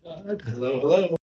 Hello, hello.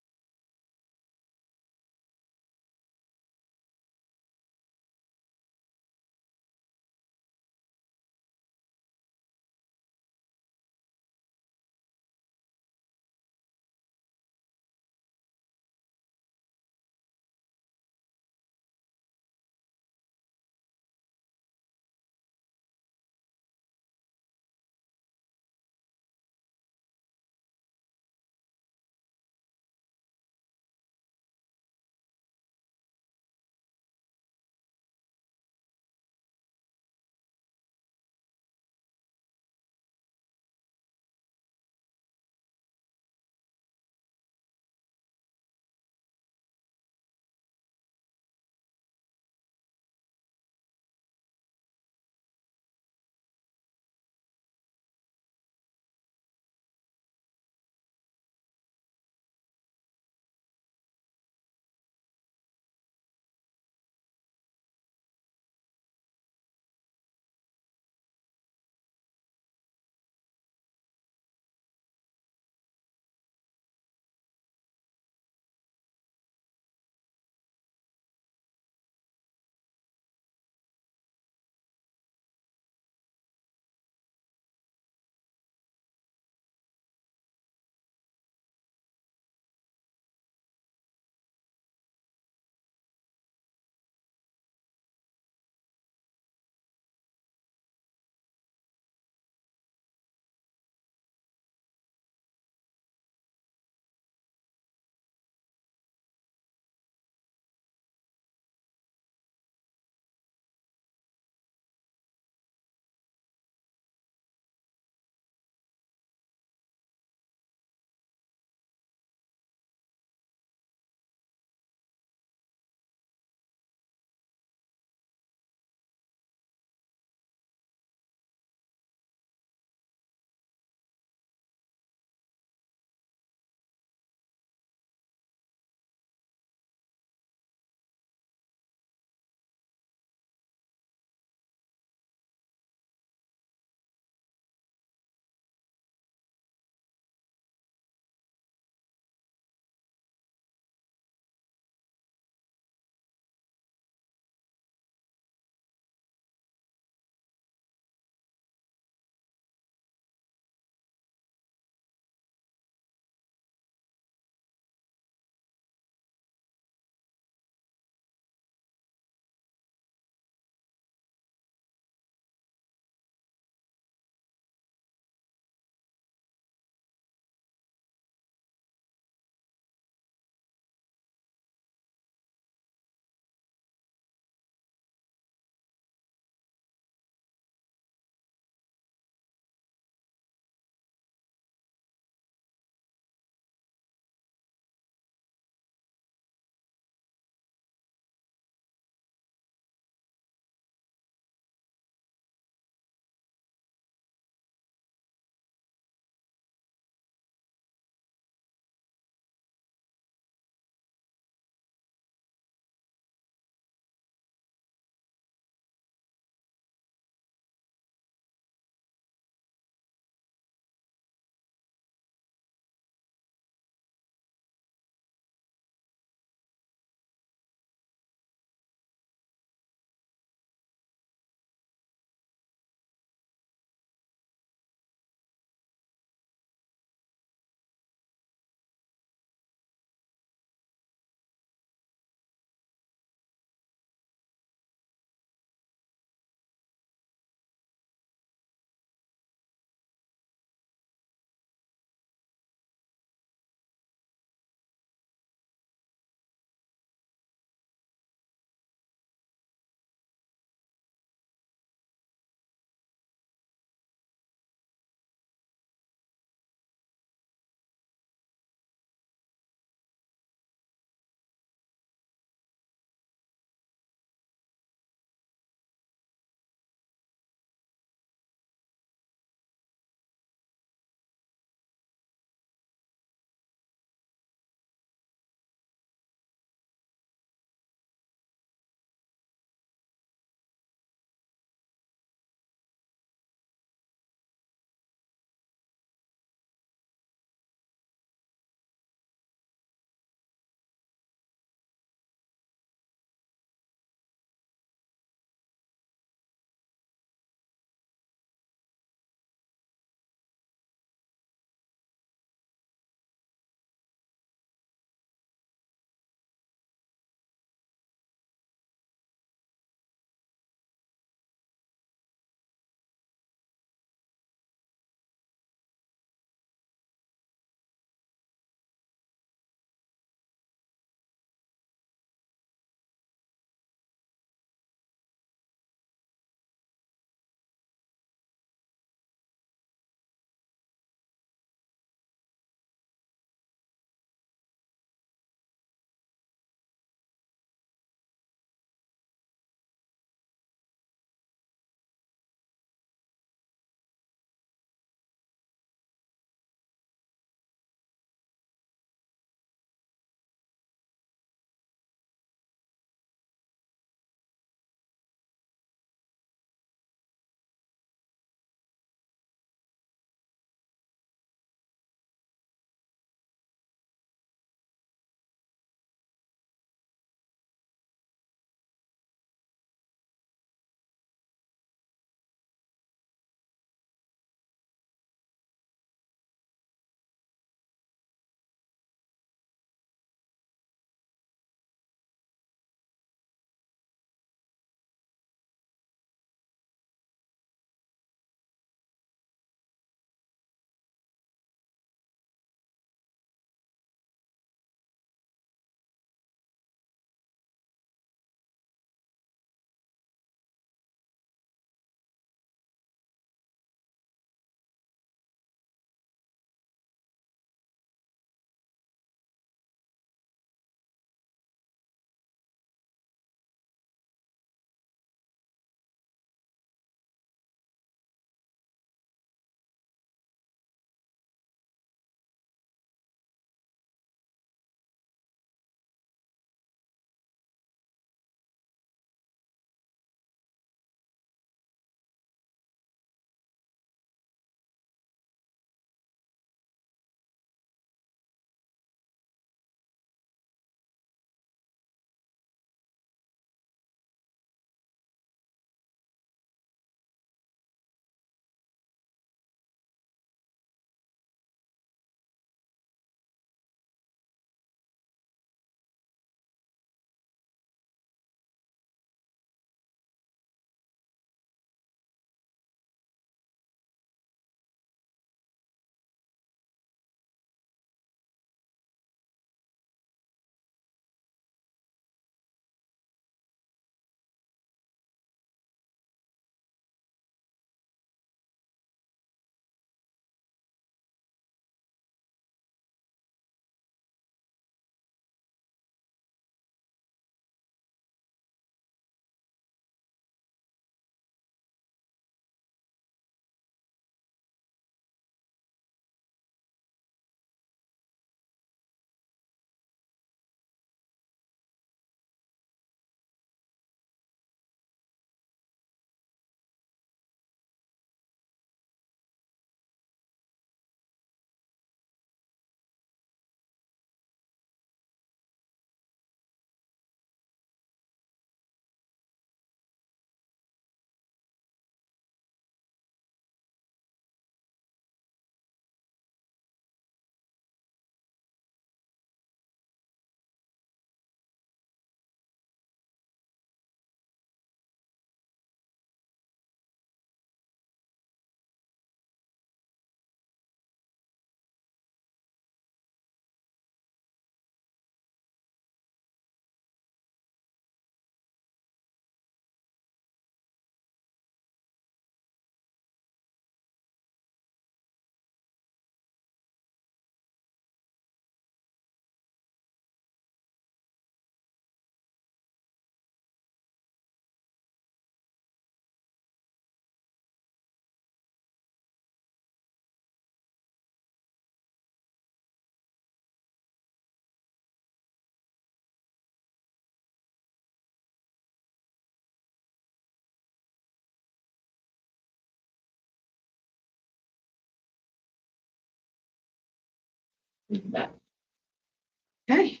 Okay.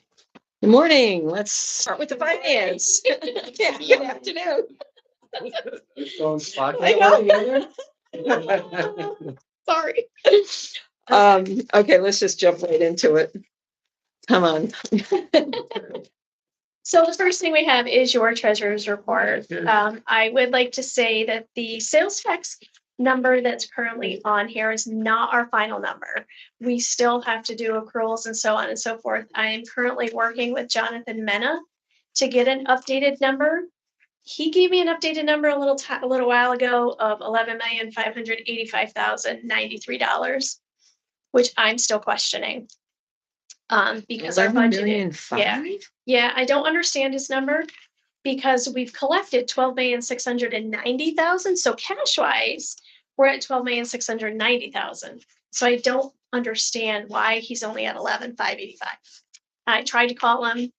Good morning. Let's start with the finance. Yeah, good afternoon. I know. Sorry. Okay, let's just jump right into it. Come on. So the first thing we have is your treasurer's report. I would like to say that the sales tax number that's currently on here is not our final number. We still have to do accruals and so on and so forth. I am currently working with Jonathan Mena to get an updated number. He gave me an updated number a little while ago of $11,585,093, which I'm still questioning. Because our budget, yeah, I don't understand his number because we've collected 12,690,000. So cash wise, we're at 12,690,000. So I don't understand why he's only at 11,585. I tried to call him,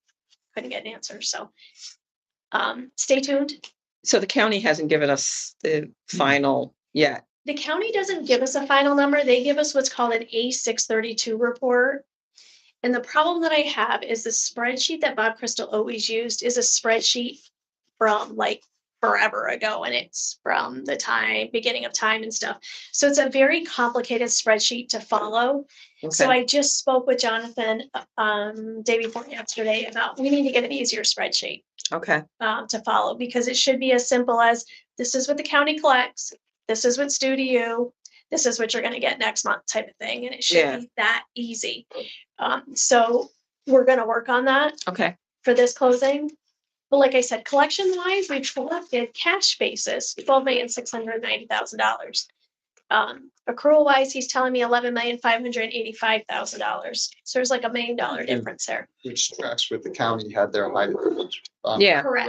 couldn't get an answer. So stay tuned. So the county hasn't given us the final yet. The county doesn't give us a final number. They give us what's called an A632 report. And the problem that I have is the spreadsheet that Bob Crystal always used is a spreadsheet from like forever ago. And it's from the beginning of time and stuff. So it's a very complicated spreadsheet to follow. Okay. So I just spoke with Jonathan day before yesterday about we need to get an easier spreadsheet. Okay. To follow, because it should be as simple as this is what the county collects. This is what's due to you. This is what you're going to get next month type of thing. And it should be that easy. So we're going to work on that. Okay. For this closing. But like I said, collection wise, we've collected cash basis, $12,690,000. Accrual wise, he's telling me $11,585,000. So there's like $1 million difference there. Which tracks with the county had their highest correct.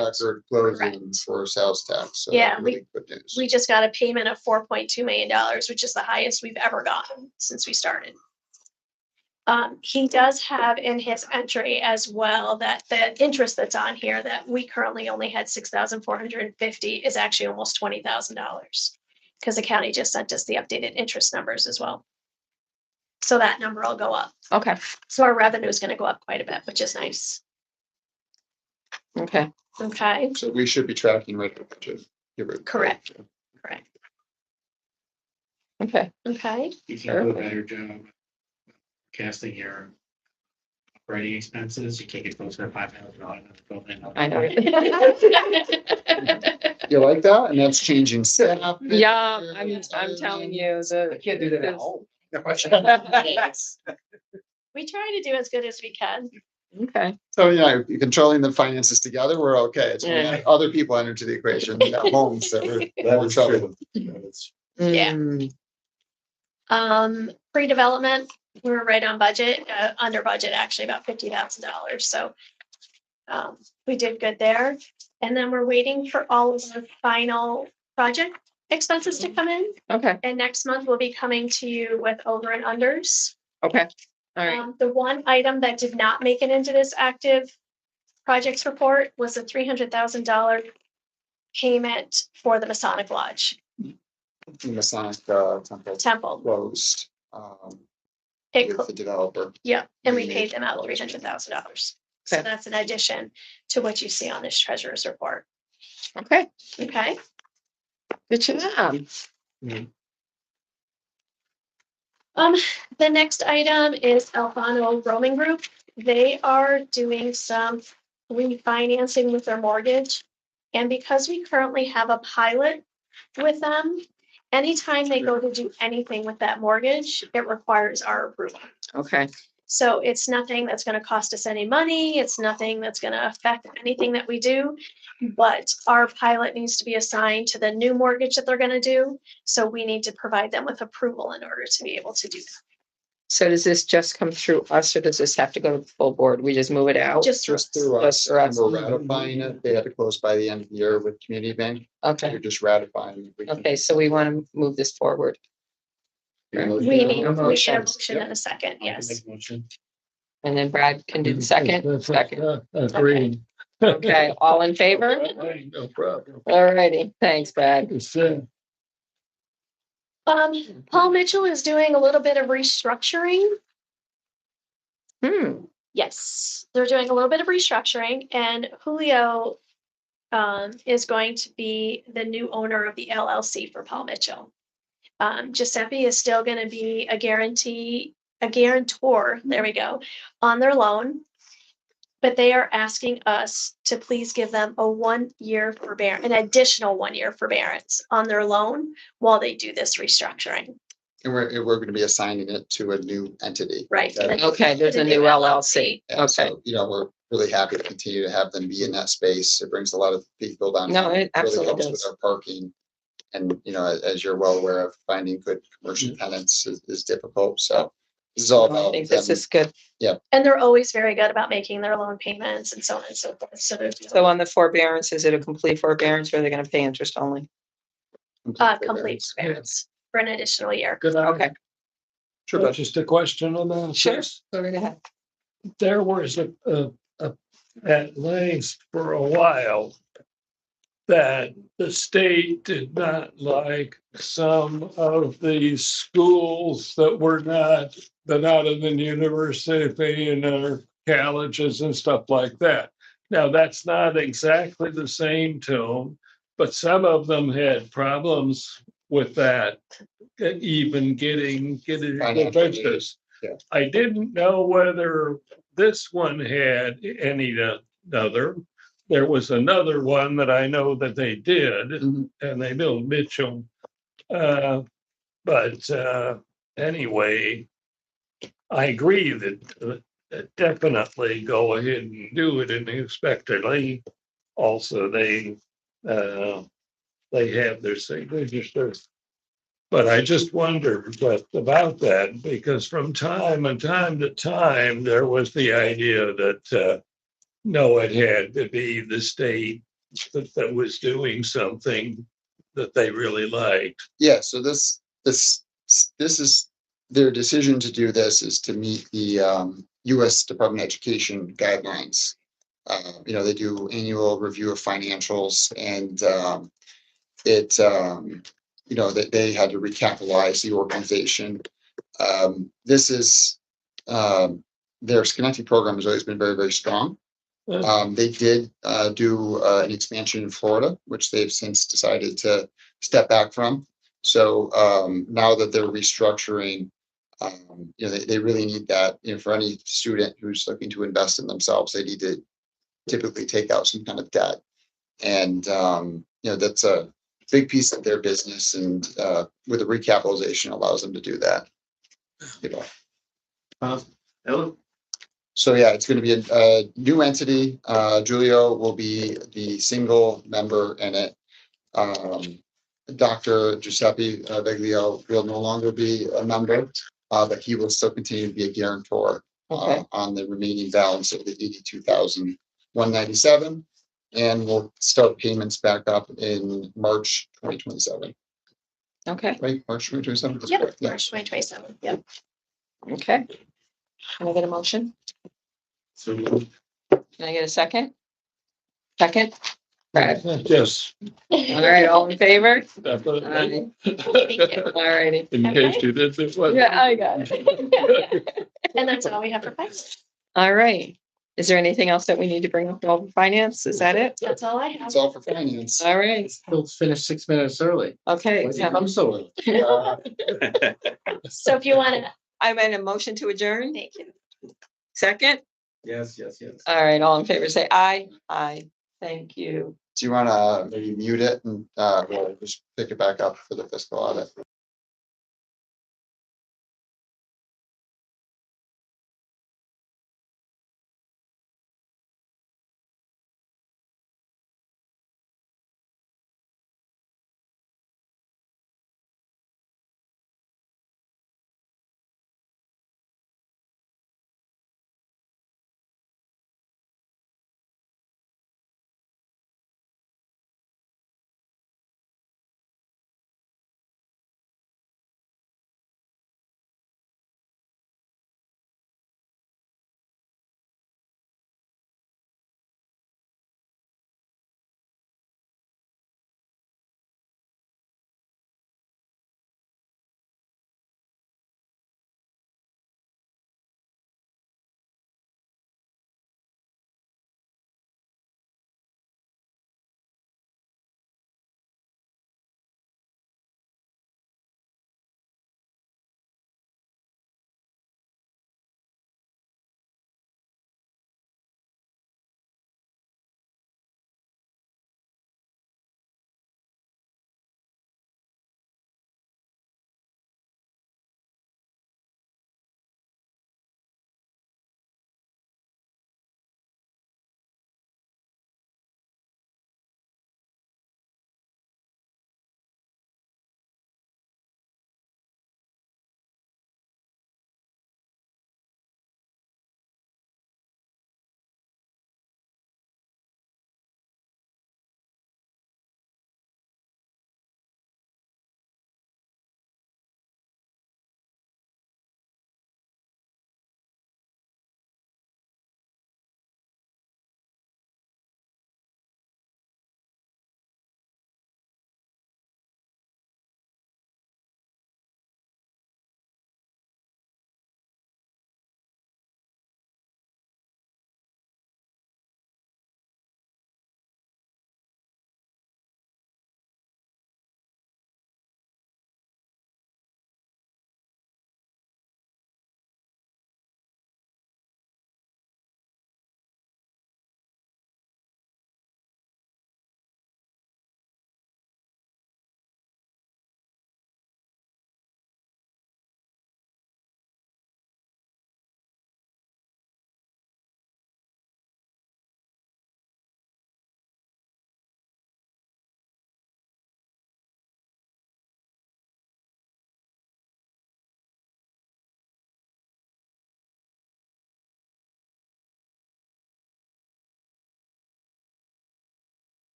record closing for sales tax. So yeah, really good news. We just got a payment of $4.2 million, which is the highest we've ever gotten since we started. He does have in his entry as well that the interest that's on here that we currently only had $6,450 is actually almost $20,000 because the county just sent us the updated interest numbers as well. So that number will go up. Okay. So our revenue is going to go up quite a bit, which is nice. Okay. Okay. So we should be tracking right up to correct. Correct. Okay. Okay. You can do a better job casting your operating expenses. You can't get close to $5,000. I know. You like that? And that's changing staff. Yeah, I'm telling you, I can't do that at home. We try to do as good as we can. Okay. So you're controlling the finances together. We're okay. It's when other people enter into the equation at homes that we're trouble. Yeah. Pre-development, we're right on budget, under budget, actually about $50,000. So we did good there. And then we're waiting for all of the final project expenses to come in. Okay. And next month we'll be coming to you with over and unders. Okay. All right. The one item that did not make it into this active projects report was a $300,000 payment for the Masonic Lodge. The Masonic temple closed with the developer. Yeah, and we paid them out $300,000. So that's an addition to what you see on this treasurer's report. Okay. Okay. Good job. Mm-hmm. The next item is Alfano Roaming Group. They are doing some refinancing with their mortgage. And because we currently have a pilot with them, anytime they go to do anything with that mortgage, it requires our approval. Okay. So it's nothing that's going to cost us any money. It's nothing that's going to affect anything that we do. But our pilot needs to be assigned to the new mortgage that they're going to do. So we need to provide them with approval in order to be able to do that. So does this just come through us or does this have to go to the full board? We just move it out? Just through us. And we're ratifying it. They had to close by the end of the year with Community Bank. Okay. You're just ratifying. Okay, so we want to move this forward. We need a motion in a second, yes. And then Brad can do the second. Second. Agreed. Okay, all in favor? No problem. All righty, thanks, Brad. Paul Mitchell is doing a little bit of restructuring. Yes, they're doing a little bit of restructuring, and Julio is going to be the new owner of the LLC for Paul Mitchell. Giuseppe is still going to be a guarantor, there we go, on their loan. But they are asking us to please give them a 1 year forbearance, an additional 1 year forbearance on their loan while they do this restructuring. And we're gonna be assigning it to a new entity. Right. Okay, there's a new LLC. And Okay. so, we're really happy to continue to have them be in that space. It brings a lot of people down. No, it Really absolutely helps does. with our parking. And, as you're well aware of, finding good commercial tenants is difficult. So this is all I about think this them. is good. And they're always very good about making their loan payments and so on and so forth. So there's So on the forbearance, is it a complete forbearance or are they gonna pay interest only? complete forbearance for an additional year. Good. Okay, Sure, but Just a question on that. sure, go right ahead. There was at least for a while that the state did not like some of these schools that were not in the university and our colleges and stuff like that. Now, that's not exactly the same tone, but some of them had problems with that, even getting the Financial aid. business. Yeah. I didn't know whether this one had any other. There was another one that I know that they did, Mhm. and they built Mitchell. But anyway, I agree that definitely go ahead and do it, and expectedly. Also, they have their signatures. But I just wondered about that, because from time to time, there was the idea that no, it had to be the state that was doing something that they really liked. Yeah, so this is their decision to do this is to meet the US Department of Education guidelines. They do annual review of financials, and that they had to recapitalize the organization. This is their Schenectady program has always been very, very strong. They did do an expansion in Florida, which they've since decided to step back from. So now that they're restructuring, they really need that. For any student who's looking to invest in themselves, they need to typically take out some kind of debt, and that's a big piece of their business. And with the recapitalization, allows them to do that. So yeah, it's going to be a new entity. Julio will be the single member in it. Dr. Giuseppe Veglio will no longer be a member, but he will still continue to be a guarantor on the remaining balance of the 82,197, and we'll start payments back up in March 2027. Okay, Right, March 2027. Yep, Yeah. March 2027. Yep. okay. Can I get a motion? So Can I get a second? Second? Brad. Yes. All right, all in favor? Definitely. All righty. In case you did this one. Yeah, I got it. And that's all we have for finance. All right. Is there anything else that we need to bring up over finance? Is that it? That's all I have. That's all for finance. All right, we'll finish 6 minutes early. okay. Why'd you come so early? So if you want to, I made a motion to adjourn. thank you. Second? Yes. All right, all in favor, say aye. Aye. Thank you. Do you want to maybe mute it and we'll just pick it back up for the fiscal audit?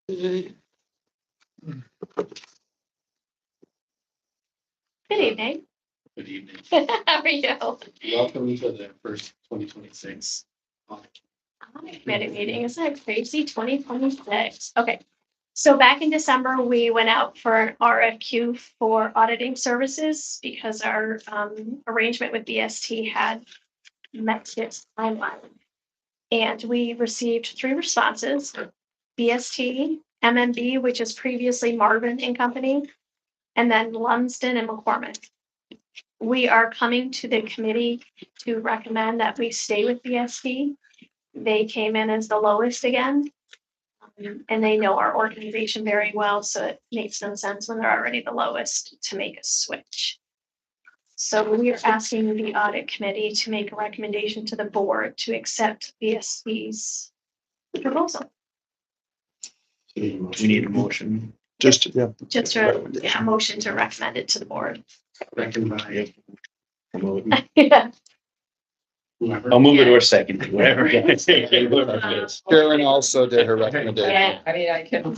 Good evening. Good evening. How are you? Welcome to the first 2026 audit. Committee meeting, isn't it crazy? 2026. Okay. So back in December, we went out for an RFQ for auditing services because our arrangement with BST had met its timeline. And we received 3 responses: BST, MMB, which is previously Marvin and Company, and then Lumsden and McCormick. We are coming to the committee to recommend that we stay with BST. They came in as the lowest again. And they know our organization very well, so it makes no sense when they're already the lowest to make a switch. So we are asking the audit committee to make a recommendation to the board to accept BST's proposal. We need a motion. Just, yeah. Just a motion to recommend it to the board. Recommend Yeah. whoever. I'll move it Yeah. or second, whatever. Karen also did her recommendation. Yeah. I mean, I can,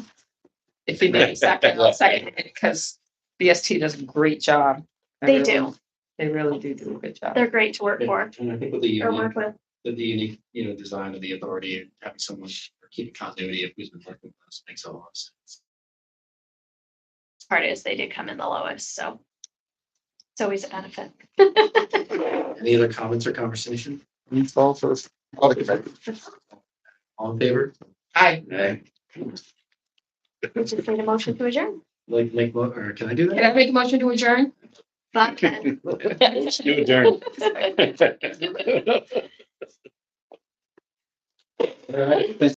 if you need a second, I'll second it because BST does a great job. They do. They really do a good job. They're great to work for And I think with the or unique, work with. the unique, design of the authority, and having someone keep continuity of who's been working with us makes a lot of sense. Part is they did come in the lowest, so it's always a benefit. Any other comments or conversation? It's all for audit committee. All in favor? Aye. Aye. We just need a motion to adjourn. Or can I do Can I that? make a motion to adjourn? Bob can. You adjourn. All right.